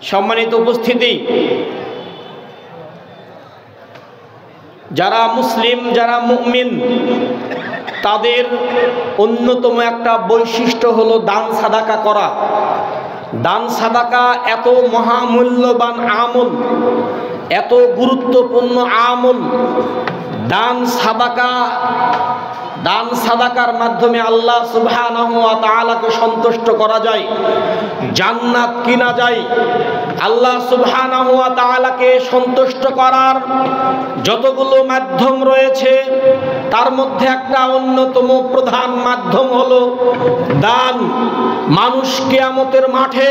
সম্মানিত উপস্থিতি, যারা মুসলিম, যারা মুমিন, তাদের অন্যতম একটা বৈশিষ্ট্য হলো দান সাদাকা করা। দান সাদাকা এত মহামূল্যবান আমল, এত গুরুত্বপূর্ণ আমল। দান সাদাকার মাধ্যমে আল্লাহ সুবহানাহু ওয়া তাআলাকে সন্তুষ্ট করা যায়, জান্নাত কিনা যায়। আল্লাহ সুবহানাহু ওয়া তাআলাকে সন্তুষ্ট করার যতগুলো মাধ্যম রয়েছে, তার মধ্যে একটা অন্যতম প্রধান মাধ্যম হলো দান। মানুষ কিয়ামতের মাঠে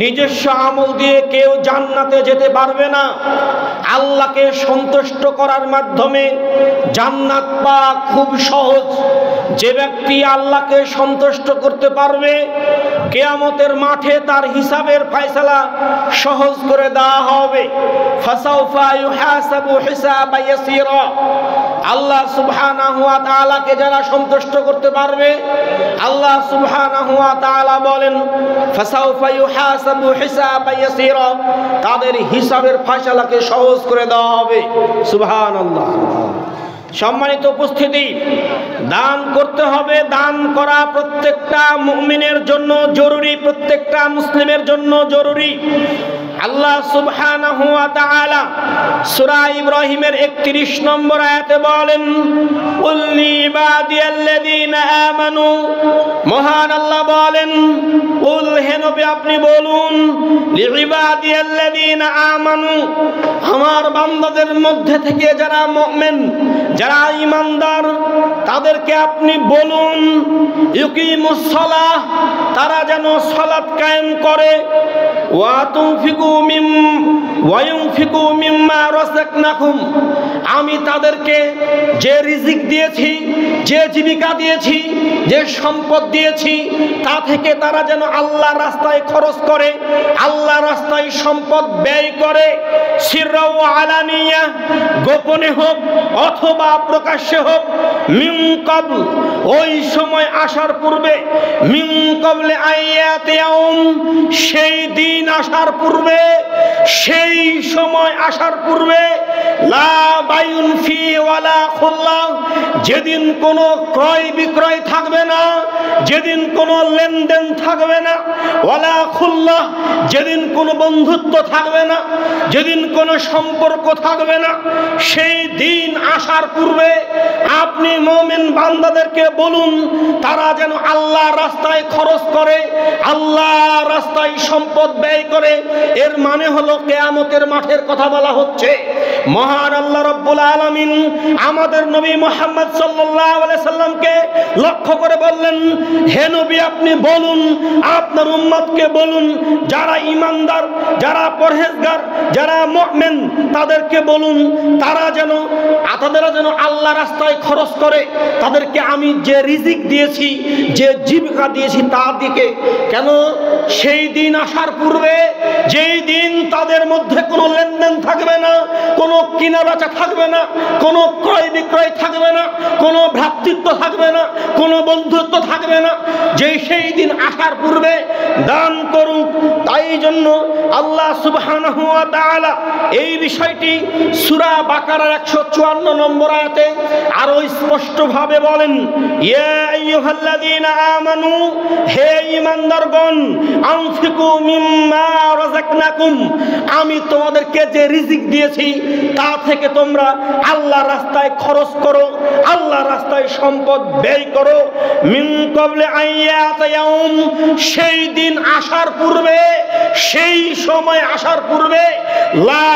নিজস্ব আমল দিয়ে কেউ জান্নাতে যেতে পারবে না। আল্লাহকে সন্তুষ্ট করার মাধ্যমে জান্নাত পাওয়া খুব সহজ। যে ব্যক্তি আল্লাহকে সন্তুষ্ট করতে পারবে, কিয়ামতের মাঠে তার হিসাবের ফয়সালা সহজ করে দেওয়া হবে। ফাসাউফা ইউহাসাবু হিসাবান ইয়াসীরা। আল্লাহ সুবহানাহু ওয়া তাআলাকে যারা সন্তুষ্ট করতে পারবে, আল্লাহ সুবহানাহু ওয়া তাআলা বলেন ফাসাউফা ইউহাসাবু হিসাবান ইয়াসীরা, তাদের হিসাবের ফয়সালাকে সহজ করে দেওয়া হবে। সুবহানাল্লাহ। সম্মানিত উপস্থিতি, দান করতে হবে। দান করা প্রত্যেকটা মুমিনের জন্য জরুরি, প্রত্যেকটা মুসলিমের জন্য জরুরি। আল্লাহ সুবহানাহু ওয়া তাআলা সূরা ইব্রাহিমের 31 নম্বর আয়াতে বলেন, কুল লিবাদিয়াল্লাযীনা আমানু। মহান আল্লাহ বলেন, কুল, হে নবী আপনি বলুন, লিবাদিয়াল্লাযীনা আমানু, আমার বান্দাদের মধ্যে থেকে যারা মুমিন, যারা ঈমানদার, তাদেরকে আপনি বলুন, ইউকিমুস সালাহ, তারা যেন সালাত কায়েম করে, ওয়ায়ুনফিকু মিম্মা রাযাকনাকুম, আমি তাদেরকে যে রিজিক দিয়েছি, যে জীবিকা দিয়েছি, যে সম্পদ দিয়েছি, তা থেকে তারা যেন আল্লাহর রাস্তায় খরচ করে, আল্লাহর রাস্তায় সম্পদ ব্যয় করে। সিররা ওয়া আলানিয়া, গোপনে হোক অথবা প্রকাশ্যে হোক। মিন ক্বাবল, ওই সময় আসার পূর্বে। মিন ক্বাবলে আয়াতি ইয়াউম, সেই দিন আসার পূর্বে, সেই সময় আসার পূর্বে। লা বাইউন ফি ওয়ালা খুল্লাহ, যেদিন কোনো ক্রয় বিক্রয় থাকবে না, যেদিন কোনো লেনদেন থাকবে না। ওয়ালা খুল্লাহ, যেদিন কোনো বন্ধুত্ব থাকবে না, যেদিন কোনো সম্পর্ক থাকবে না। সেই দিন আসার পূর্বে আপনি মুমিন বান্দাদেরকে বলুন, তারা যেন আল্লাহর রাস্তায় খরচ করে, আল্লাহর রাস্তায় সম্পদ ব্যয় করে। এর মানে হলো কিয়ামতের মাঠের কথা বলা হচ্ছে। মহান আল্লাহ রাব্বুল আলামিন আমাদের নবী মুহাম্মদ সাল্লাল্লাহু আলাইহি সাল্লামকে লক্ষ্য করে বললেন, হে নবী আপনি বলুন, আপনার উম্মতকে বলুন, যারা ঈমানদার, যারা পরহেজগার, যারা মুমিন, তাদেরকে বলুন তারা যেন আল্লাহ রাস্তায় খরচ করে। তাদেরকে আমি যে রিজিক দিয়েছি, যে জীবিকা দিয়েছি তা দিকে। কেন? সেই দিন আসার পূর্বে, যেই দিন তাদের মধ্যে কোনো লেনদেন থাকবে না, কোনো কিনা বেচা থাকবে না, কোনো ক্রয় বিক্রয় থাকবে না, কোনো ভ্রাতৃত্ব থাকবে না, কোনো বন্ধুত্ব থাকবে না। সেই দিন আসার পূর্বে দান করুক। তাই জন্য আল্লাহ সুবহানাহু ওয়া তাআলা এই বিষয়টি সূরা বাকারার 154 নম্বর আয়াতে আরো স্পষ্টভাবে বলেন, ইয়া আইয়ুহাল্লাযীনা আমানু, হে ঈমানদারগণ, আনফিকু মিম্মা রাযাকনাকুম, আমি তোমাদেরকে যে রিজিক দিয়েছি তা থেকে তোমরা আল্লাহর রাস্তায় খরচ করো, আল্লাহর রাস্তায় সম্পদ ব্যয় করো। মিন ক্বাবলি আইয়াতি ইয়াউম, সেই দিন আসার পূর্বে, সেই সময় আসার পূর্বে। লা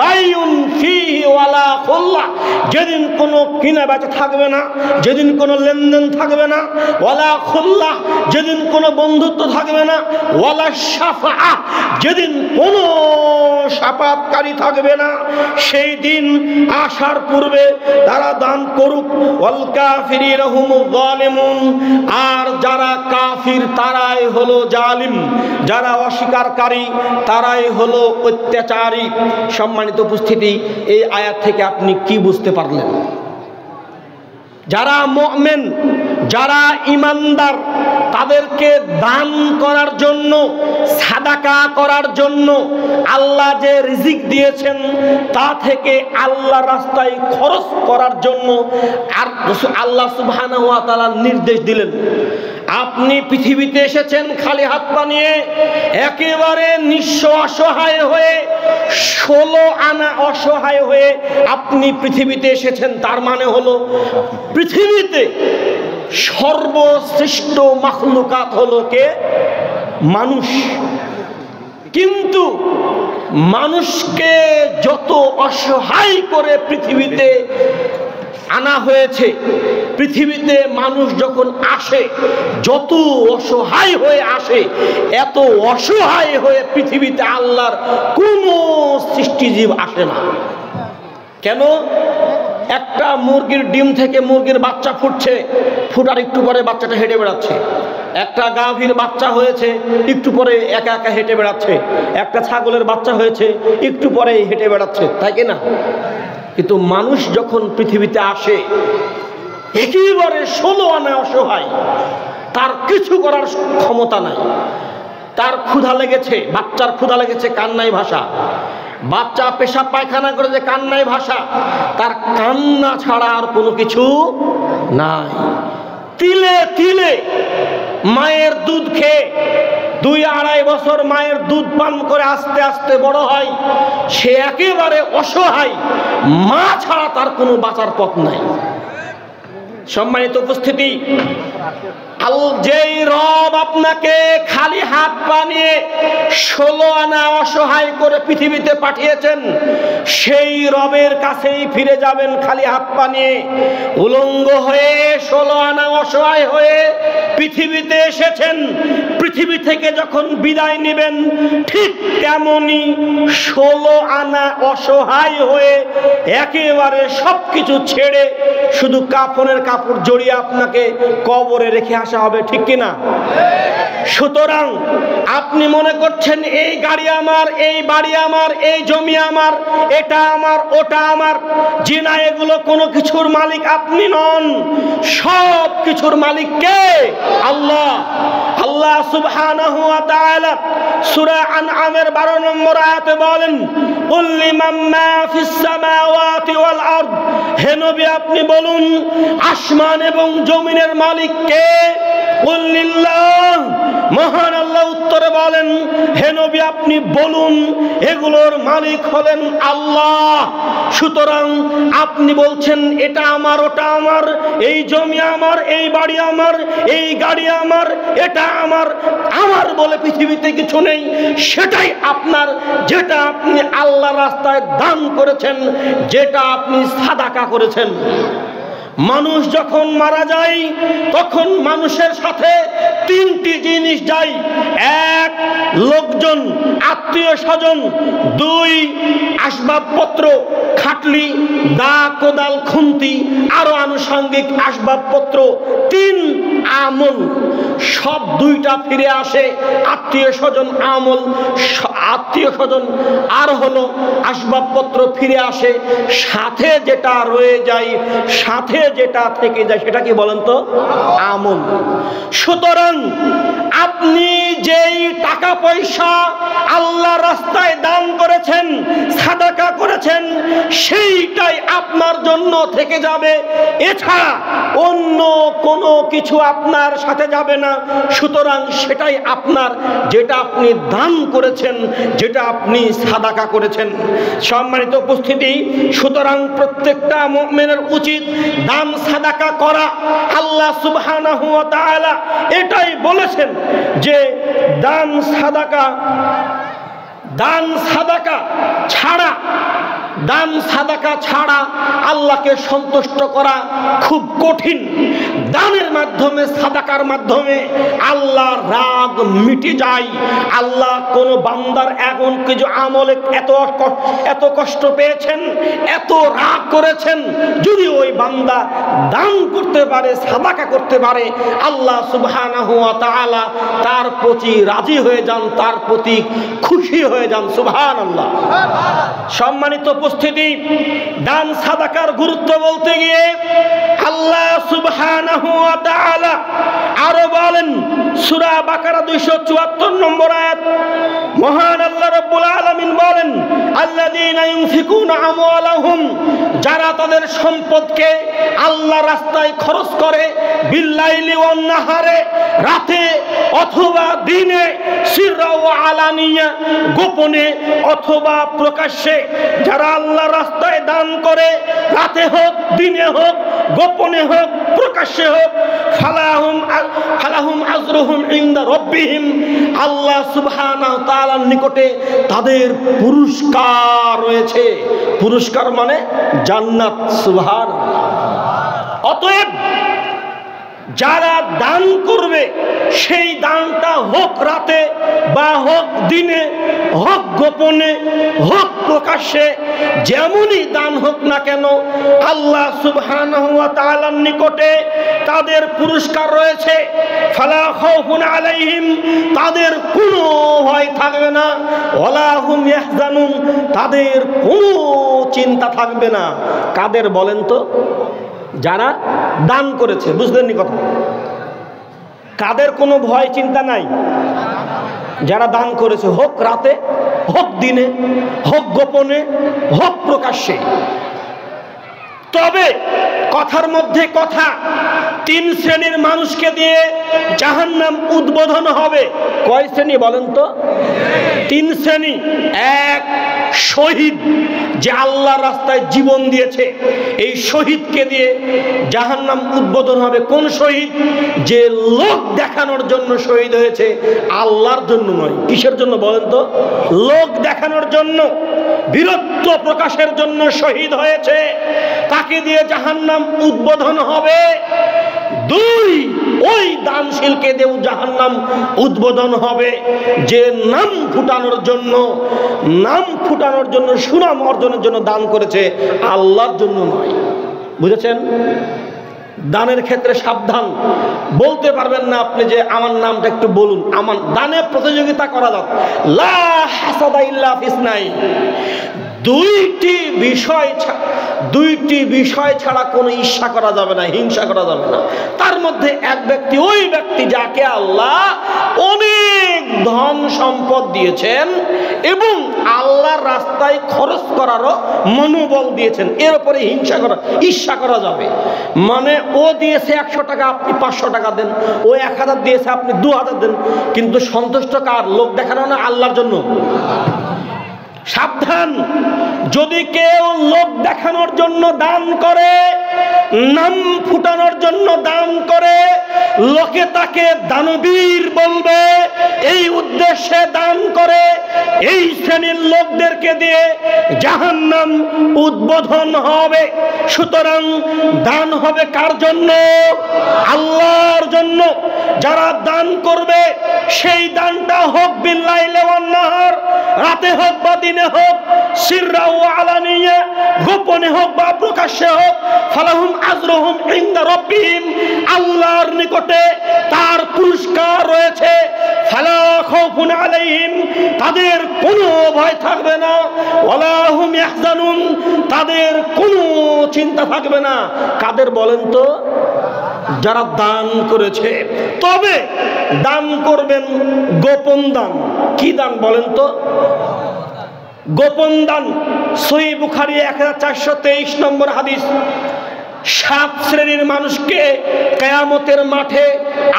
বাইউন ফিহি ওয়ালা খুল্লাহ, যেদিন কোনো কিনা বেচা থাকবে না, যেদিন কোনো লেনদেন থাকবে না। ওয়ালা খুল্লাহ, যেদিন কোনো বন্ধুত্ব থাকবে না। ওয়ালা শাফাআ, যেদিন কোনো শাফাআতকারী থাকবে না। সেই দিন আসার পূর্বে তারা দান করুক। ওয়াল কাফিরিনা হুমুয যালিমুন, আর যারা কাফির তারাই হলো জালিম, যারা অস্বীকারী তারাই হলো অত্যাচারী। সম্মানিত উপস্থিতি, এই আয়াত থেকে আপনি কি বুঝতে পারলেন? যারা মুমিন, যারা ঈমানদার তাদেরকে দান করার জন্য, সাদাকা করার জন্য আল্লাহ যে রিজিক দিয়েছেন তা থেকে আল্লাহর রাস্তায় খরচ করার জন্য আর আল্লাহ সুবহানাহু ওয়া তাআলা নির্দেশ দিলেন। আপনি পৃথিবীতে এসেছেন খালি হাত পা নিয়ে, একেবারে নিঃস্ব অসহায় হয়ে, 16 আনা অসহায় হয়ে আপনি পৃথিবীতে এসেছেন। তার মানে হলো পৃথিবীতে সর্বশ্রেষ্ঠ মাখলুকাত হলো কে? মানুষ। কিন্তু মানুষকে যত অসহায় করে পৃথিবীতে আনা হয়েছে, পৃথিবীতে মানুষ যখন আসে যত অসহায় হয়ে আসে, এত অসহায় হয়ে পৃথিবীতে আল্লাহর কোনো সৃষ্টিজীব আসে না। কেন? একটা মুরগির ডিম থেকে মুরগির বাচ্চা ফুটছে, ফুটার একটু পরে বাচ্চাটা হেঁটে বেড়াচ্ছে। একটা গাভীর বাচ্চা হয়েছে, একটু পরে একা একা হেঁটে বেড়াচ্ছে। একটা ছাগলের বাচ্চা হয়েছে, একটু পরে হেঁটে বেড়াচ্ছে, তাই কি না? কিন্তু মানুষ যখন পৃথিবীতে আসে একেবারে 16 আনা অসহায়, তার কিছু করার ক্ষমতা নাই। তার ক্ষুধা লেগেছে, বাচ্চার ক্ষুধা লেগেছে, কান্নাই ভাষা। বাচ্চা পেশাব পায়খানা করেছে, কান্নাই ভাষা। তার কান্না ছাড়া আর কোনো কিছু নাই। তিলে তিলে মায়ের দুধ খেয়ে 2-2.5 বছর মায়ের দুধ পান করে আস্তে আস্তে বড় হয়, সে একেবারে অসহায়। মা ছাড়া তার কোনো বাঁচার পথ নাই। সম্মানিত উপস্থিতি, যেই রব আপনাকে খালি হাত পা নিয়ে 16 আনা অসহায় করে পৃথিবীতে পাঠিয়েছেন, সেই রবের কাছেই ফিরে যাবেন খালি হাত পা নিয়ে। উলঙ্গ হয়ে 16 আনা অসহায় হয়ে পৃথিবীতে এসেছেন, পৃথিবী থেকে যখন বিদায় নেবেন ঠিক তেমনি 16 আনা অসহায় হয়ে একেবারে সবকিছু ছেড়ে শুধু কাফনের কাপড় জড়িয়ে আপনাকে কবরে রেখে আসা হবে, ঠিক কিনা? সুতরাং আপনি মনে করছেন এই গাড়ি আমার, এই বাড়ি আমার, এই জমি আমার, এটা আমার, ওটা আমার। জি না, এগুলো কোনো কিছুর মালিক আপনি নন। সব কিছুর মালিক কে? আল্লাহ। আল্লাহ সুবহানাহু ওয়া তাআলা সূরা আনআমের 12 নম্বর আয়াতে বলেন, কুল লিমান মা ফিস সামাওয়াতি ওয়াল আরদ। হে নবী আপনি বলুন আসমান এবং জমিনের মালিক কে? কুল লিল্লাহ। মহান আল্লাহ উত্তরে বলেন, হে নবী আপনি বলুন এগুলোর মালিক হলেন আল্লাহ। সুতরাং আপনি বলছেন এটা আমার, ওটা আমার, এই জমি আমার, এই বাড়ি আমার, এই গাড়ি আমার, এটা আমার। আমার বলে পৃথিবীতে কিছু নেই, সেটাই আপনার। যেটা আপনি আল্লাহর রাস্তায় দান করেছেন, যেটা আপনি সাদাকা করেছেন। মানুষ যখন মারা যায় তখন মানুষের সাথে 3টি জিনিস যায়। 1, লোকজন, আত্মীয় স্বজন। 2, আসবাবপত্র, খাটলি, দা, কোদাল, খুন্তি, আরো আনুষঙ্গিক আসবাবপত্র। 3, আমল। সব 2টা ফিরে আসে। আত্মীয় স্বজন, আমল, আত্মীয় স্বজন আর হলো আসবাবপত্র ফিরে আসে। সাথে যেটা রয়ে যায়, সাথে যেটা থেকে যায় সেটা কি বলেন তো? আমল। সুতরাং আপনি যেই টাকা পয়সা আল্লাহ রাস্তায় দান করেছেন, সাদাকা করেছেন, সেইটাই আপনার জন্য থেকে যাবে। এছাড়া অন্য কোনো কিছু আপনার সাথে যাবে না। সুতরাং সেটাই আপনার, যেটা আপনি দান করেছেন, যেটা আপনি সাদাকা করেছেন। সম্মানিত উপস্থিতি, সুতরাং প্রত্যেকটা মুমিনের উচিত দান সাদাকা করা। আল্লাহ সুবহানাহু ওয়া তাআলা এটাই বলেছেন যে দান সাদাকা ছাড়া আল্লাহকে সন্তুষ্ট করা খুব কঠিন। দানের মাধ্যমে, সাদাকার মাধ্যমে আল্লাহর রাগ মিটে যায়। আল্লাহ কোন বান্দার এখন কিছু আমলে এত কষ্ট পেয়েছেন, এত রাগ করেছেন, যদি ওই বান্দা দান করতে পারে, সাদাকা করতে পারে, আল্লাহ সুবহানাহু ওয়া তাআলা তার প্রতি রাজি হয়ে যান, তার প্রতি খুশি হয়ে যান। সুবহানাল্লাহ। সম্মানিত উপস্থিতি, দান সাদাকার গুরুত্ব বলতে গিয়ে আল্লাহ সুবহানাহু সুবহানাহু ওয়া তাআলা আরো বলেন সূরা বাকারা 274 নম্বর আয়াত, মহান আল্লাহ রাব্বুল আলামিন বলেন আল্লাযীনা ইউনফিকুনা আমওয়ালাহুম, যারা তাদের সম্পদকে আল্লাহ রাস্তায় খরচ করে, বিল্লাইলি ওয়ান নাহারে, রাতে অথবা দিনে, সিররা ওয়া আলানিয়া, গোপনে অথবা প্রকাশ্যে, যারা আল্লাহ রাস্তায় দান করে, রাতে হোক দিনে হোক, গোপনে হোক প্রকাশ্যে হোক, ফালাহুম আজরুহুম ইনদা রাব্বিহিম, আল্লাহ সুবহানাহু ওয়া তাআলার নিকটে তাদের পুরস্কার রয়েছে। পুরস্কার মানে জান্নাত। সুবহানাল্লাহ। অতএব যারা দান করবে সেই দানটা হোক রাতে বা হোক দিনে, হোক গোপনে, হোক প্রকাশ্যে, যেমনই দান হোক না কেন, আল্লাহ সুবহানাহু ওয়া তাআলার নিকটে তাদের পুরস্কার রয়েছে। ফালা খাউফুন আলাইহিম, তাদের কোনো ভয় থাকবে না, ওয়ালা হুম ইয়াহজানুন, তাদের কোনো চিন্তা থাকবে না। কাদের বলেন তো? যারা দান করেছে। বুঝলেননি কথা? কাদের কোনো ভয় চিন্তা নাই? যারা দান করেছে, হোক রাতে, হোক দিনে, হোক গোপনে, হোক প্রকাশ্যে। তবে কথার মধ্যে কথা, 3 শ্রেণীর মানুষকে দিয়ে জাহান্নাম উদ্বোধন হবে। কয় শ্রেণী বলেন তো? 3 শ্রেণী। এক, শহীদ, যে আল্লাহর রাস্তায় জীবন দিয়েছে, এই শহীদকে দিয়ে জাহান্নাম উদ্বোধন হবে। কোন শহীদ? যে লোক দেখানোর জন্য শহীদ হয়েছে, আল্লাহর জন্য নয়। কিসের জন্য বলেন তো? লোক দেখানোর জন্য, বীরত্ব প্রকাশের জন্য শহীদ হয়েছে, তাকে দিয়ে জাহান্নাম উদ্বোধন হবে। 2, ওই দানশীলকে দেও জাহান্নাম উদ্বোধন হবে, যে নাম ফুটানোর জন্য, সুনাম অর্জনের জন্য দান করেছে, আল্লাহর জন্য নয়। বুঝেছেন? দানের ক্ষেত্রে সাবধান। বলতে পারবেন না আপনি যে আমার নামটা একটু বলুন। আমার দানে প্রতিযোগিতা করা যাক। লা হাসাদা ইল্লা ফিসনাইন, দুইটি বিষয় ছাড়া কোনো ঈর্ষা করা যাবে না, হিংসা করা যাবে না। তার মধ্যে এক ব্যক্তি, ওই ব্যক্তি যাকে আল্লাহ অনেক ধন সম্পদ দিয়েছেন এবং আল্লাহর রাস্তায় খরচ করারও মনোবল দিয়েছেন, এর উপরে ঈর্ষা করা যাবে। মানে ও দিয়েছে 100 টাকা, আপনি 500 টাকা দেন, ও 1000 দিয়েছে, আপনি 2000 দেন, কিন্তু সন্তুষ্ট কার? লোক দেখানো না, আল্লাহর জন্য। সাবধান, যদি কেউ লোক দেখানোর জন্য দান করে, নাম ফুটানোর জন্য দান করে, লোকে তাকে দানবীর বলবে, এই উদ্দেশ্যে দান করে, এই শ্রেণীর লোকদেরকে দিয়ে জাহান্নাম উদ্বোধন হবে। সুতরাং দান হবে কার জন্য? আল্লাহর জন্য। যারা দান করবে সেই দানটা হোক বিল্লাইলি ওয়ান নাহার, রাতে হোক বা দিনে হোক, সিররা ওয়া আলানিয়া, গোপনে হোক বা প্রকাশ্যে হোক, ফালাহুম আজরুহুম ইনদা রাব্বিহিম, আল্লাহর নিকটে তার পুরস্কার রয়েছে। ফালা খাউফুন আলাইহিম, তাদের কোনো ভয় থাকবে না, ওয়ালা হুম ইয়াহজানুন, তাদের কোনো চিন্তা থাকবে না। কাদের বলেন তো? যারা দান করেছে। তবে দান করবেন গোপন দান। কি দান বলেন তো? গোপন দান। সহিহ বুখারী 1423 নম্বর হাদিস। 7 শ্রেণীর মানুষকে কিয়ামতের মাঠে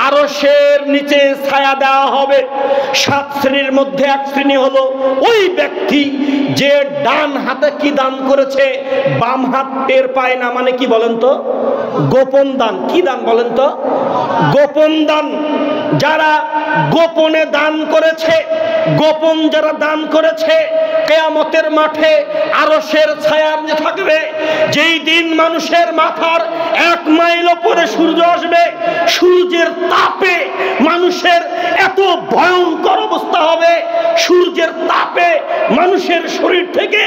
আরশের নিচে ছায়া দেওয়া হবে। 7 শ্রেণীর মধ্যে এক শ্রেণী হলো ওই ব্যক্তি যে ডান হাতে কি দান করেছে, বাম হাত টের পায় না। মানে কি বলেন তো? গোপন দান। কি দান বলেন তো? গোপন দান। যারা গোপনে দান করেছে, গোপন যারা দান করেছে, কিয়ামতের মাঠে আরশের ছায়ার নিচে থাকবে। যেই দিন মানুষের মাথার 1 মাইল উপরে সূর্য আসবে, সূর্যের তাপে মানুষের এত ভয়ঙ্কর অবস্থা হবে, সূর্যের তাপে মানুষের শরীর থেকে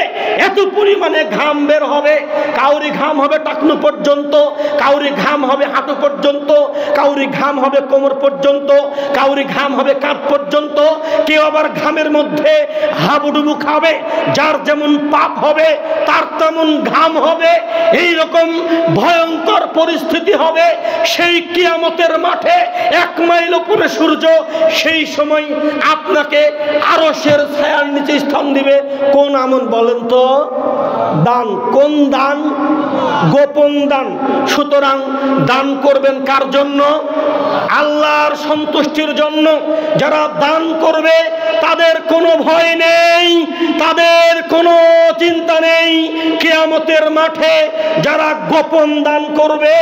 এত পরিমাণে ঘাম বের হবে, কাউরি ঘাম হবে টাকনু পর্যন্ত, কাউরি ঘাম হবে হাঁটু পর্যন্ত, কাউরি ঘাম হবে কোমর পর্যন্ত, কাউরি ঘাম হবে কাঁধ পর্যন্ত, কেউ আবার ঘামের মধ্যে হাবুডুবু খাবে, যার যেমন পাপ হবে তার তেমন ঘাম হবে। এই রকম ভয়ঙ্কর পরিস্থিতি হবে সেই কিয়ামতের মাঠে, 1 মাইল উপরে সূর্য। সেই সময় আপনাকে আরশের ছায়ার নিচে স্থান দিবে। কোন আমল বলেন তো? দান। কোন দান? গোপন দান। সুতরাং দান করবেন কার জন্য? আল্লাহর সন্তুষ্টির জন্য। যারা দান করবে তাদের কোনো ভয় নেই, তাদের কোনো চিন্তা নেই। কিয়ামতের মাঠে যারা গোপন দান করবে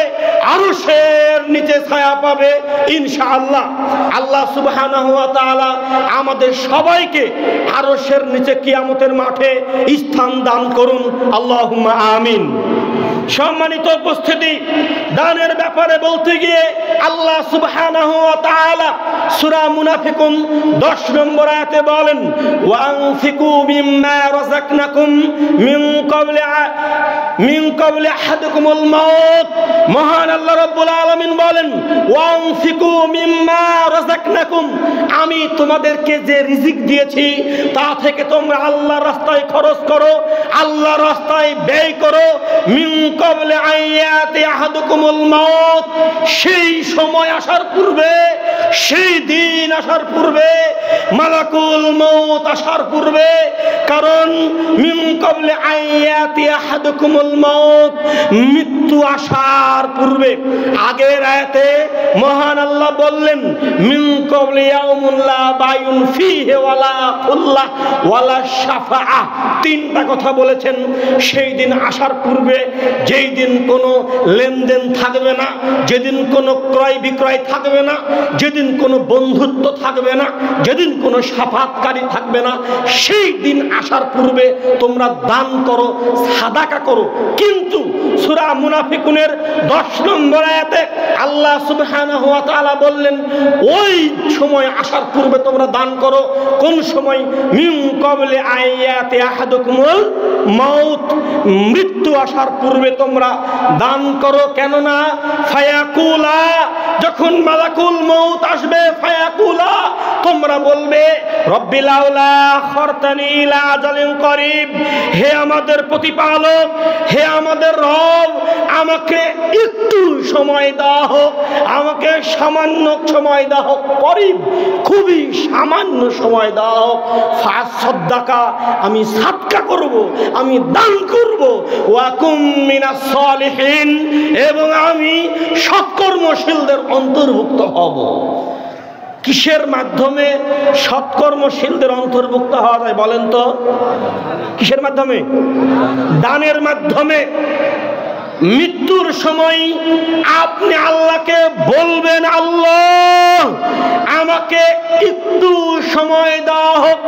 আরশের নিচে ছায়া পাবে ইনশাআল্লাহ। আল্লাহ সুবহানাহু ওয়া তাআলা আমাদের সবাইকে আরশের নিচে কিয়ামতের মাঠে স্থান দান করুন, আল্লাহুম্মা আমিন। সম্মানিত উপস্থিতি, দানের ব্যাপারে বলতে গিয়ে আল্লাহ সুবহানাহু ওয়া তাআলা সূরা মুনাফিকুন 10 নম্বর আয়াতে বলেন, ওয়ানফিকু মিম্মা রাযাকনাকুম মিন ক্বাবলি আহাদিকুমুল মাউত। মহান আল্লাহ রাব্বুল আলামিন বলেন, ওয়ানফিকু মিম্মা রাযাকনাকুম, আমি তোমাদেরকে যে রিজিক দিয়েছি তা থেকে তোমরা আল্লাহর রাস্তায় খরচ করো, আল্লাহর রাস্তায় ব্যয় করো। মিন ক্বাবলি আয়াতি আহাদিকুমুল মাউত, সেই সময় আসার পূর্বে, সেই দিন আসার পূর্বে, মালাকুল মউত আসার পূর্বে। কারণ মিন ক্বাবলি আয়াতি আহাদিকুমুল মাউত, মৃত্যু আসার পূর্বে। আগের আয়াতে মহান আল্লাহ বললেন, মিন ক্বাবলি ইয়াউমুন লা বাইউন ফীহি ওয়ালা খুল্লাহ ওয়ালা শাফাআহ। 3টা কথা বলেছেন। সেই দিন আসার পূর্বে, যেই দিন কোনো লেনদেন থাকবে না, যেদিন কোনো ক্রয় বিক্রয় থাকবে না, যেদিন কোনো বন্ধুত্ব থাকবে না, যেদিন কোনো শাফাআতকারী থাকবে না, সেই দিন আসার পূর্বে তোমরা দান করো, সাদাকা করো। কিন্তু সূরা মুনাফিকুনের 10 নম্বর আয়াতে আল্লাহ সুবহানাহু ওয়া তাআলা বললেন, ওই সময় আসার পূর্বে তোমরা দান করো। কোন সময়? মিন ক্বাবলি আয়াতি আহাদিকুমুল মাউত, মৃত্যু আসার পূর্বে তোমরা দান করো। কেননা ফায়াকুলা, যখন মালাকুল মউত আসবে, ফায়াকুলা, তোমরা বলবে, রব্বি লাউলা আখরতানি ইলা আজালিন করিব, হে আমাদের প্রতিপালক, হে আমাদের রব, আমাকে একটু সময় দাও হোক, আমাকে সামান্য সময় দাও হোক, করিব, খুবই সামান্য সময় দাও হোক। ফাসাদ্দাকা, আমি সাদকা করব, আমি দান করব। ওয়াকুম মিনাস সালিহিন, এবং আমি সৎকর্মশীলদের অন্তর্ভুক্ত হব। কিসের মাধ্যমে সৎকর্মশীলদের অন্তর্ভুক্ত হওয়া যায় বলেন তো? কিসের মাধ্যমে? দানের মাধ্যমে। মৃত্যুর সময় আপনি আল্লাহকে বলবেন, আল্লাহ আমাকে একটু সময় দেওয়া হোক,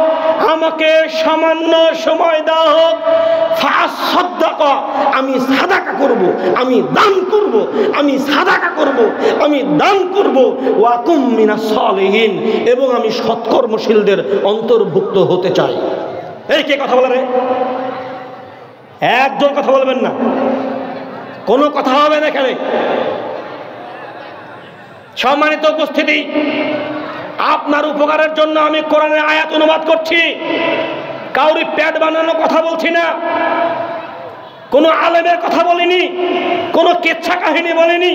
আমাকে সামান্য সময় দেওয়া হোক। ফাসাদ্দাকা, আমি সাদাকা করব, আমি দান করব, আমি সাদাকা করব, আমি দান করব। ওয়াকুম মিনাস সালিহিন, এবং আমি সৎকর্মশীলদের অন্তর্ভুক্ত হতে চাই। এই কে কথা বলে রে? একজন কথা বলবেন না, কোনো কথা হবে না এখানে। সম্মানিত উপস্থিতি, আপনার উপকারের জন্য আমি কোরআনের আয়াত অনুবাদ করছি। কাউরি প্যাড বানানো কথা বলছি না, কোনো আলেমের কথা বলিনি, কোনো কেচ্ছা কাহিনী বলিনি।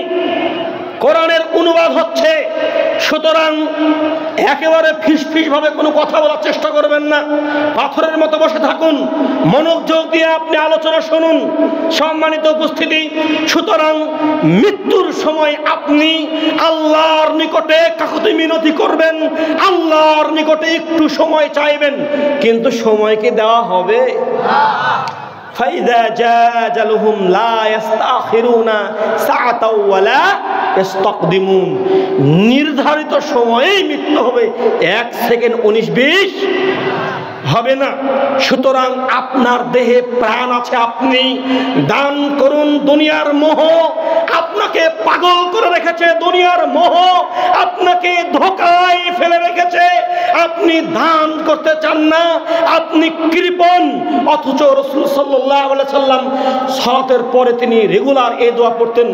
কোরআনের অনুবাদ হচ্ছে। সুতরাং একেবারে ফিসফিস ভাবে কোনো কথা বলার চেষ্টা করবেন না, পাথরের মতো বসে থাকুন, মনোযোগ দিয়ে আপনি আলোচনা শুনুন। সম্মানিত উপস্থিতি, সুতরাং মৃত্যুর সময় আপনি আল্লাহর নিকটে কাকুতি মিনতি করবেন, আল্লাহর নিকটে একটু সময় চাইবেন, কিন্তু সময় কি দেওয়া হবে? ফাইযা জাআ আজালুহুম লা ইস্তাখিরুনা সাআতাও ওয়ালা ইস্তাকদিমুন, নির্ধারিত সময়েই মৃত্যু হবে, 1 সেকেন্ড 19-20 হবে না। সুতরাং আপনার দেহে প্রাণ আছে, আপনি দান করুন। দুনিয়ার মোহ আপনাকে পাগল করে রেখেছে, দুনিয়ার মোহ আপনাকে ধোঁকায় ফেলে রেখেছে, আপনি দান করতে চান না, আপনি কৃপণ। অথচ রাসূল সাল্লাল্লাহু আলাইহি সাল্লাম সালাতের পরে তিনি রেগুলার এই দোয়া পড়তেন,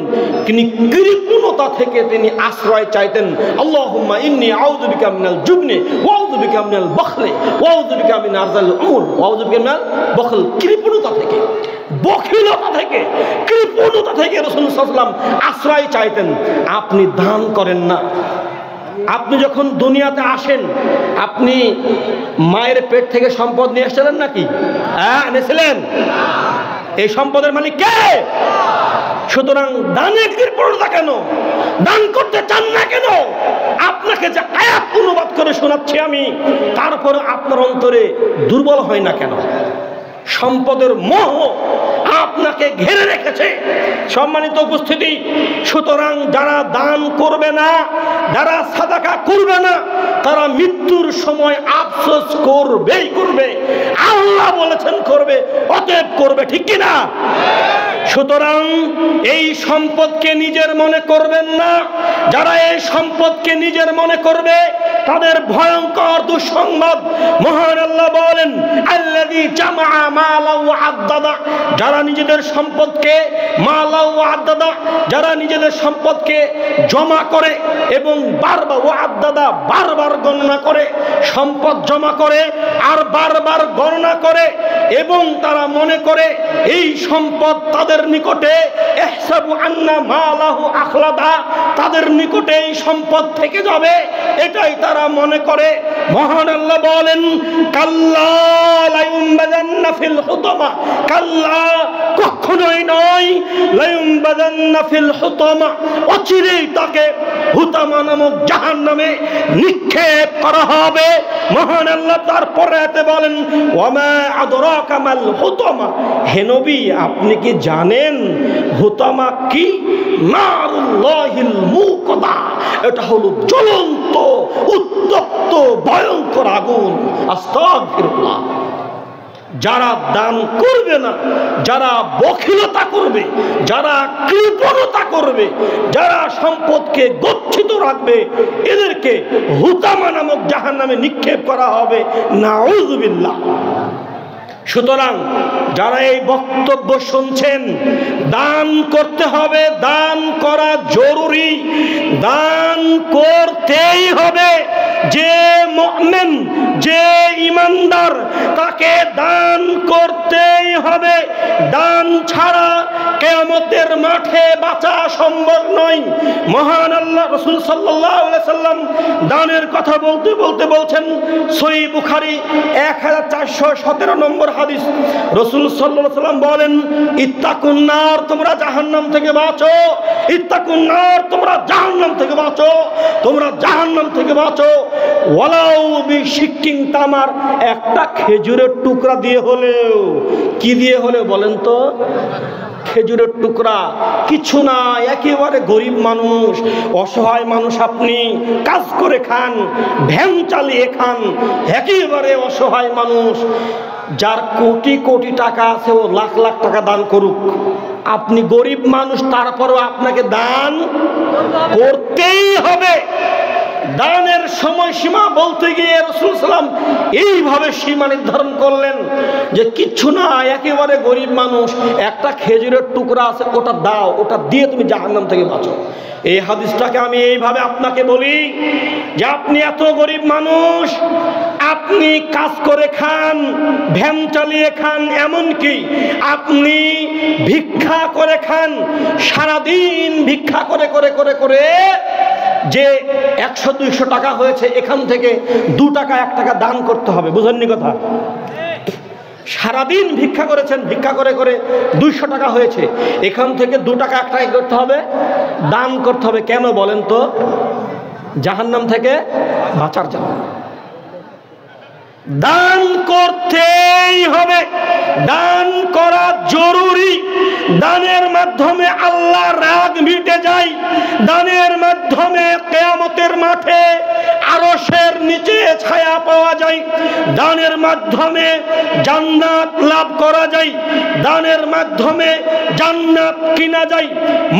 তিনি কৃপণতা থেকে তিনি আশ্রয় চাইতেন। আল্লাহুম্মা ইন্নী আউযু বিকা মিনাল জুবনি ওয়া আউযু বিকা মিনাল বখলি ওয়া আউযু বিকা মিন আরযাল উমুর ওয়া আউযু বিকা মিনাল বখল। কৃপণতা থেকে, বখিলতা থেকে, কৃপণতা থেকে রাসূল সাল্লাল্লাহু আলাইহি ওয়াসাল্লাম আশ্রয় চাইতেন। আপনি দান করেন না। আপনি যখন দুনিয়াতে আসেন, আপনি মায়ের পেট থেকে সম্পদ নিয়ে এসেছিলেন নাকি? হ্যাঁ, এনেছিলেন। এই সম্পদের মালিক কে? সুতরাং দানে কৃপণতা কেন? দান করতে চান না কেন? আপনাকে যে আয়াত অনুবাদ করে শোনাচ্ছি আমি, তারপরে আপনার অন্তরে দুর্বল হয় না কেন? সম্পদের মোহ আপনাকে ঘিরে রেখেছে। সম্মানিত উপস্থিতি, সুতরাং যারা দান করবে না, যারা সাদাকা করবে না, তারা মৃত্যুর সময় আফসোস করবেই করবে। আল্লাহ বলেছেন করবে, অতএব করবে, ঠিক কিনা? সুতরাং এই সম্পদকে নিজের মনে করবেন না। যারা এই সম্পদকে নিজের মনে করবে তাদের ভয়ঙ্কর দুঃসংবাদ। মহান আল্লাহ বলেন, আল্লাযী জামা মালা ওয়া আদ্দাদা, যারা নিজেদের সম্পদকে মালা ওয়া আদ্দাদা, যারা নিজেদের সম্পদকে জমা করে এবং বারবার ওয়া আদ্দাদা, বারবার গণনা করে, সম্পদ জমা করে আর বারবার গণনা করে, এবং তারা মনে করে এই সম্পদ তাদের নিকটে ইহসাবু আন্না মালাহু আখলাদা, তাদের নিকটে এই সম্পদ থেকে যাবে, এটাই তারা মনে করে। মহান আল্লাহ বলেন, কাল্লা লা ইউমবাযান্না ফিল হুতামা, কাল্লা, কখনোই নয়, লা ইউমবাযান্না ফিল হুতামা, অচিরেই তাকে হুতামা নামক জাহান্নামে নিক্ষেপ করা হবে। মহান আল্লাহ তারপরে এতে বলেন, ওয়ামা আদরাকা মাল হুতামা, হে নবী আপনি কি জানেন হুতামা কি? নারুল্লাহিল মুকদা, এটা হলো জ্বলন্ত উত্তপ্ত ভয়ঙ্কর আগুন। আস্তাগফিরুল্লাহ। যারা দান করবে না, যারা বখিলতা করবে, যারা কৃপণতা করবে, যারা সম্পদকে গচ্ছিত রাখবে, এদেরকে হুতামা নামক জাহান্নামে নিক্ষেপ করা হবে। নাউযুবিল্লাহ। সুতরাং যারা এই বক্তব্য শুনছেন, দান করতে হবে, দান করা জরুরি, দান করতেই হবে। যে মুমিন, যে ঈমানদার, তাকে দান করতেই হবে। দান ছাড়া কিয়ামতের মাঠে বাঁচা সম্ভব নয়। মহান আল্লাহ রাসূল সাল্লাল্লাহু আলাইহি সাল্লাম দানের কথা বলতে বলতে বলছেন, সহিহ বুখারী 1417 নম্বর হাদিস, রাসূল সাল্লাল্লাহু আলাইহি সাল্লাম বলেন, ইত্তাকুন নার, তোমরা জাহান্নাম থেকে বাঁচো। ইত্তাকুন নার, তোমরা জাহান্নাম থেকে বাঁচো, তোমরা জাহান্নাম থেকে বাঁচো। ওয়ালাউ বিশিক্কিন তামার, একটা খেজুরের টুকরা দিয়ে হলেও। কি দিয়ে হলে বলেন তো? খেজুরের টুকরা, কিছু না, একেবারে গরিব মানুষ, অসহায় মানুষ, আপনি কাজ করে খান, ভ্যান চালিয়ে খান, একেবারে অসহায় মানুষ, যার কোটি কোটি টাকা আছে ও লাখ লাখ টাকা দান করুক, আপনি গরিব মানুষ, তারপরেও আপনাকে দান করতেই হবে। দানের সময়সীমা বলতে গিয়ে রাসূল সাল্লাল্লাহু আলাইহি ওয়াসাল্লাম এইভাবে সীমা নির্ধারণ করলেন যে কিচ্ছু না, একেবারে গরিব মানুষ, একটা খেজুরের টুকরা আছে, ওটা দাও, ওটা দিয়ে তুমি জাহান্নাম থেকে বাঁচো। এই হাদিসটাকে আমি এইভাবে আপনাকে বলি যে আপনি এত গরিব মানুষ, আপনি কাজ করে খান, ভ্যান চালিয়ে খান, এমনকি আপনি ভিক্ষা করে খান, সারাদিন ভিক্ষা করে করে করে করে যে 100-200 টাকা হয়েছে, এখান থেকে 2 টাকা 1 টাকা দান করতে হবে। বুঝেননি কথা? সারাদিন ভিক্ষা করেছেন, ভিক্ষা করে করে 200 টাকা হয়েছে, এখান থেকে 2 টাকা 1 টাকা করতে হবে, দান করতে হবে। কেন বলেন তো? জাহান্নাম থেকে বাঁচার জন্য। দান করতেই হবে, দান করা জরুরি, দানের মাধ্যমে আল্লাহর রাগ মিটে যায়, দানের মাধ্যমে কিয়ামতের মাঠে আরশের নিচে ছায়া পাওয়া যায়, দানের মাধ্যমে জান্নাত লাভ করা যায়, দানের মাধ্যমে জান্নাত কিনা যায়।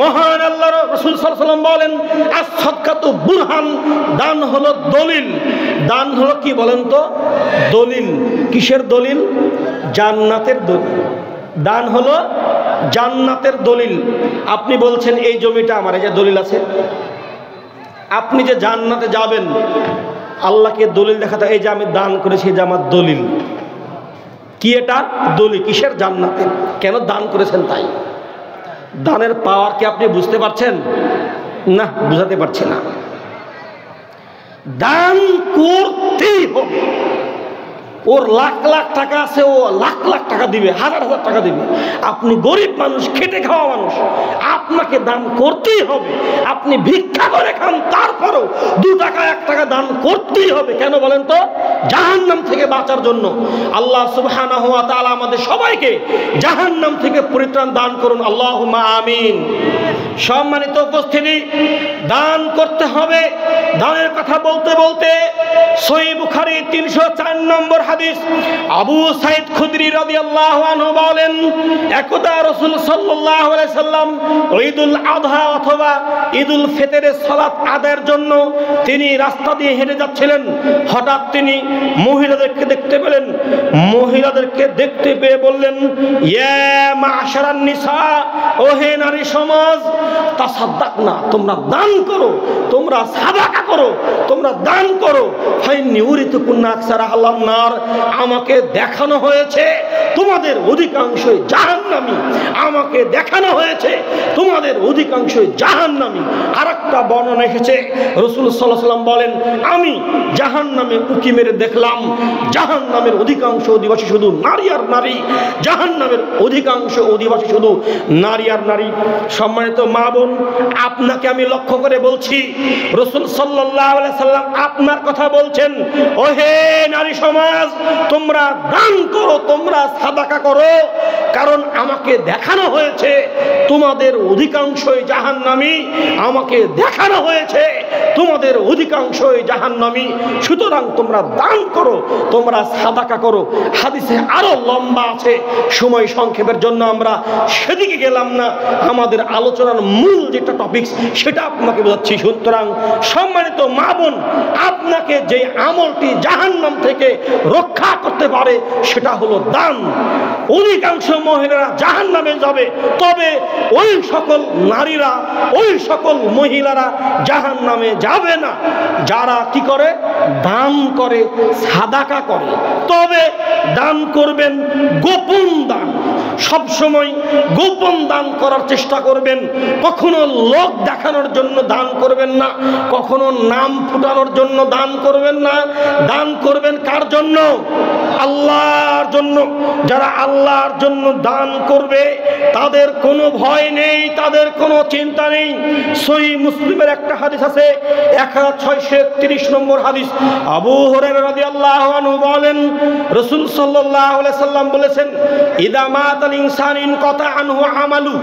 মহান আল্লাহর রাসূল সাল্লাল্লাহু আলাইহি ওয়াসাল্লাম বলেন, আস-সাদকাতু বুরহান, দান হলো দলিল। দান হলো কি বলেন তো? দলিল। কিসের দলিল? জান্নাতের দলিল। দান হলো জান্নাতের দলিল। আপনি বলছেন এই জমিটা আমার, এই যে দলিল আছে, আপনি যে জান্নাতে যাবেন আল্লাহকে দলিল দেখাতে, এই যে আমি দান করেছি, এই যে আমার দলিল। কি এটা? দলিল। কিসের? জান্নাতের। কেন দান করেছেন তাই। দানের পাওয়ার কি আপনি বুঝতে পারছেন? না, বুঝাতে পারছি না। দান করতেই হবে। ওর লাখ লাখ টাকা আছে, ও লাখ লাখ টাকা দিবে, হাজার হাজার টাকা দিবে। আপনি গরিব মানুষ, খেটে খাওয়া মানুষ, আপনাকে দান করতেই হবে। আপনি ভিক্ষা করে খান, তারপরও 2 টাকা 1 টাকা দান করতেই হবে। কেন বলেন তো? জাহান্নাম থেকে বাঁচার জন্য। আল্লাহ সুবহানাহু ওয়া তাআলা আমাদের সবাইকে জাহান্নাম থেকে পরিত্রাণ দান করুন, আল্লাহুম্মা আমিন। সম্মানিত উপস্থিতি, দান করতে হবে। দানের কথা বলতে বলতে সহিহ বুখারী 304 নম্বর হাদিস, আবু সাঈদ খুদরি রাদিয়াল্লাহু আনহু বলেন, একদা রাসূল সাল্লাল্লাহু আলাইহি সাল্লাম ঈদুল আযহা অথবা ঈদুল ফিতরের সালাত আদায়ের জন্য তিনি রাস্তা দিয়ে হেঁটে যাচ্ছিলেন। হঠাৎ তিনি মহিলাদেরকে দেখতে পেলেন। মহিলাদেরকে দেখতে পেয়ে বললেন, ইয়া মা'শারান নিসা, ও হে নারী সমাজ, তাসাদ্দাকনা, তোমরা দান করো, তোমরা সাদাকা করো, তোমরা দান করো। ফাইন্নী উরিতুকুন্না আকসারা আহলান নার, আমাকে দেখানো হয়েছে তোমাদের অধিকাংশই জাহান্নামী, আমাকে দেখানো হয়েছে তোমাদের অধিকাংশই জাহান্নামী। আরেকটা বর্ণনা এসেছে, রাসূল সাল্লাল্লাহু আলাইহি ওয়াসাল্লাম বলেন, আমি জাহান্নামে উঁকি মেরে দেখলাম জাহান্নামের অধিকাংশ অধিবাসী শুধু নারী আর নারী, জাহান্নামের অধিকাংশ অধিবাসী শুধু নারী আর নারী। সম্মানিত মা বোন, আপনাকে আমি লক্ষ্য করে বলছি, রাসূল সাল্লাল্লাহু আলাইহি সাল্লাম আপনার কথা বলছেন, ও হে নারী সমাজ, তোমরা দান করো, তোমরা সাদাকা করো, কারণ আমাকে দেখানো হয়েছে তোমাদের অধিকাংশই জাহান্নামী, আমাকে দেখানো হয়েছে তোমাদের অধিকাংশই জাহান্নামী। সুতরাং তোমরা দান করো, তোমরা সাদাকা করো। হাদিসে আরো লম্বা আছে, সময় সংক্ষেপের জন্য আমরা সেদিকে গেলাম না। আমাদের আলোচনার মূল যেটা টপিক সেটা আপনাকে বোঝাচ্ছি। সুতরাং সম্মানিত মা বোন, আপনাকে যে আমলটি জাহান্নাম থেকে রক্ষা করতে পারে সেটা হলো দান। অধিকাংশ মহিলারা জাহান্নামে যাবে, তবে ওই সকল নারীরা, ওই সকল মহিলারা জাহান্নামে যাবে না যারা কি করে? দান করে, সাদাকা করে। তবে দান করবেন গোপন দান, সব সময় গোপন দান করার চেষ্টা করবেন। কখনো লোক দেখানোর জন্য দান করবেন না, কখনো নাম ফুটানোর জন্য দান করবেন না। দান করবেন কার জন্য? আল্লাহর জন্য। যারা আল্লাহর জন্য দান করবে তাদের কোনো ভয় নেই, তাদের কোনো চিন্তা নেই। সহিহ মুসলিমের একটা হাদিস আছে, 1631 নম্বর হাদিস, আবু হুরায়রা রাদিয়াল্লাহু আনহু বলেন, রাসূল সাল্লাল্লাহু আলাইহি সাল্লাম বলেছেন, ইদা মাতাল ইনসান ইনকাতা আনহু আমালু,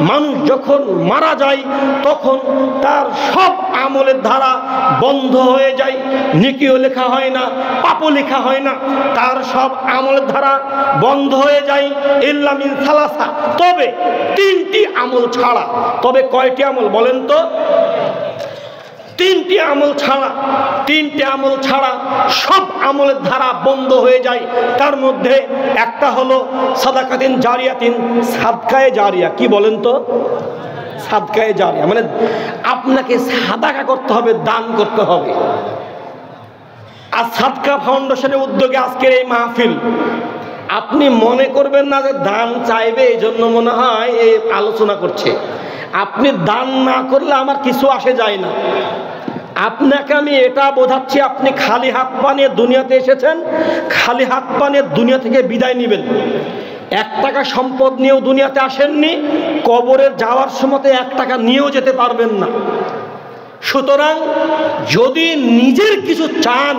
মানুষ যখন মারা যায় তখন তার সব আমলের ধারা বন্ধ হয়ে যায়। নেকিও লেখা হয় না, পাপও লেখা হয় না, তার সব আমলের ধারা বন্ধ হয়ে যায়। ইল্লা মিন সালাসা, তবে 3টি আমল ছাড়া। তবে কয়টি আমল বলেন তো? 3টি আমল ছাড়া। 3টি আমল ছাড়া সব আমলের ধারা বন্ধ হয়ে যায়। তার মধ্যে একটা হলো সাদাকাতিন জারিয়াতিন, সাদকায়ে জারিয়া। কি বলেন তো? সাদকায়ে জারিয়া মানে আপনাকে সাদাকা করতে হবে, দান করতে হবে। আর সাদকা ফাউন্ডেশনের উদ্যোগে আজকের এই মাহফিল, আপনি মনে করবেন না যে দান চাইবে এই জন্য মনে হয় এই আলোচনা করছে। আপনি দান না করলে আমার কিছু আসে যায় না। আপনাকে আমি এটা বোঝাচ্ছি, আপনি খালি হাত পা নিয়ে দুনিয়াতে এসেছেন, খালি হাত পা নিয়ে দুনিয়া থেকে বিদায় নেবেন। 1 টাকা সম্পদ নিয়েও দুনিয়াতে আসেননি, কবরে যাওয়ার সময় 1 টাকা নিয়েও যেতে পারবেন না। সুতরাং যদি নিজের কিছু চান,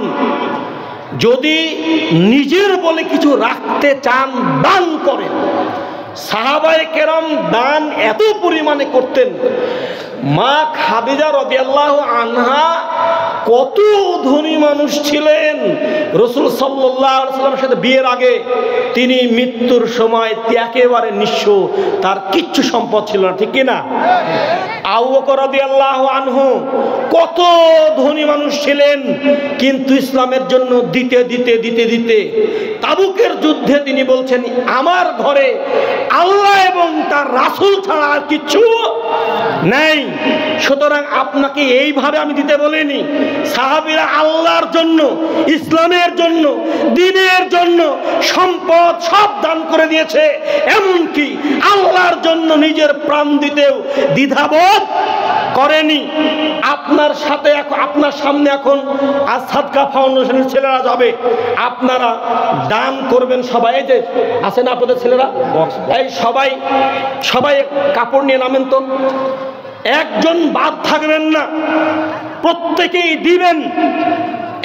যদি নিজের বলে কিছু রাখতে চান, দান করেন। সাহাবায়ে কেরাম দান এত পরিমাণে করতেন, মা খাদিজা রাদিয়াল্লাহু আনহা কত ধনী মানুষ ছিলেন। রাসূল সাল্লাল্লাহু আলাইহি ওয়াসাল্লামের সাথে বিয়ের আগে তিনি মৃত্যুর সময় একেবারে নিঃস্ব, তার কিচ্ছু সম্পদ ছিল না, ঠিক কিনা? আবু বকর রাদিয়াল্লাহু আনহু কত ধনী মানুষ ছিলেন, কিন্তু ইসলামের জন্য দিতে দিতে দিতে দিতে তাবুকের যুদ্ধে তিনি বলছেন, আমার ঘরে আল্লাহ এবং তার রাসূল ছাড়া আর কিচ্ছু নেই। সুতরাং আপনাকে এইভাবে আমি দিতে বলিনি। সাহাবীরা আল্লাহর জন্য, ইসলামের জন্য, দ্বীনের জন্য সম্পদ সব দান করে দিয়েছে, এমনকি আল্লাহর জন্য নিজের প্রাণ দিতেও দ্বিধাবোধ করেনি। আপনার সাথে আপনার সামনে এখন আজ সাদকা ফাউন্ডেশনের ছেলেরা যাবে, আপনারা দান করবেন। সবাই এই যে আছেন আপনাদের ছেলেরা, এই সবাই সবাই কাপড় নিয়ে নামেন তো, একজন বাদ থাকবেন না, প্রত্যেকেই দিবেন।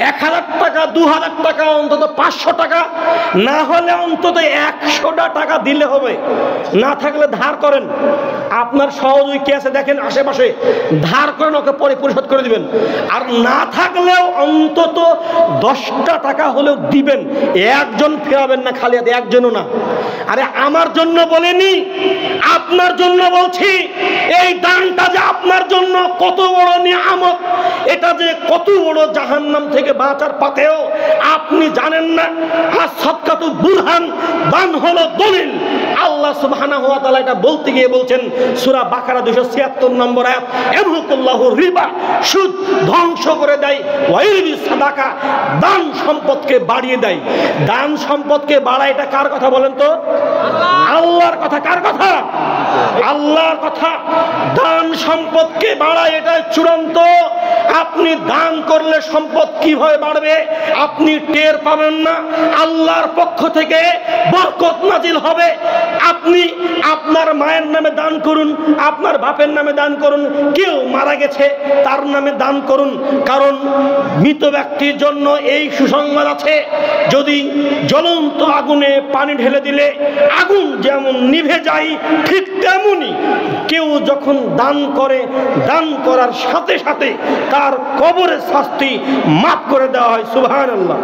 1000 টাকা, 2000 টাকা, অন্তত 500 টাকা, না হলে অন্তত 100টা টাকা দিলে হবে। না থাকলে ধার করেন, আপনার সহযোগী কে আছে দেখেন আশেপাশে, ধার করেন, ওকে পরে পরিশোধ করে দিবেন। আর না থাকলেও অন্তত 10টা টাকা হলেও দিবেন, একজন ফেরাবেন না খালি হাতে, একজনও না। আরে আমার জন্য বলেনি, আপনার জন্য বলছি। এই দানটা যে আপনার জন্য কত বড় নিয়ামত, এটা যে কত বড় জাহান্নাম থেকে বাঁচার পাতেও আপনি জানেন না। আর সাদকাতু বুরহান, দান হলো দলিল। আল্লাহ সুবহানাহু ওয়া তাআলা এটা বলতে গিয়ে বলছেন সূরা বাকারা 276 নম্বর আয়াত, ইয়ামহুকুল্লাহু রিবা, সুদ ধ্বংস করে দেয়, ওয়াইরিস সাদাকা, দান সম্পদকে বাড়িয়ে দেয়। দান সম্পদকে বাড়ায়, এটা কার কথা বলেন তো? আল্লাহর কথা। কার কথা? আল্লাহর কথা। দান সম্পদকে বাড়ায়, এটা চূড়ান্ত। আপনি দান করলে সম্পদ কিভাবে বাড়বে আপনি টের পাবেন না। আল্লাহর পক্ষ থেকে বরকত নাজিল হবে। আপনি আপনার মায়ের নামে দান করুন, আপনার বাপের নামে দান করুন, কেউ মারা গেছে তার নামে দান করুন। কারণ মৃত ব্যক্তির জন্য এই সুসংবাদ আছে, যদি জ্বলন্ত আগুনে পানি ঢেলে দিলে আগুন যেমন নিভে যায়, ঠিক তেমনি কেউ যখন দান করে, দান করার সাথে সাথে তার কবরের শাস্তি মাফ করে দেওয়া হয়। সুবহানাল্লাহ।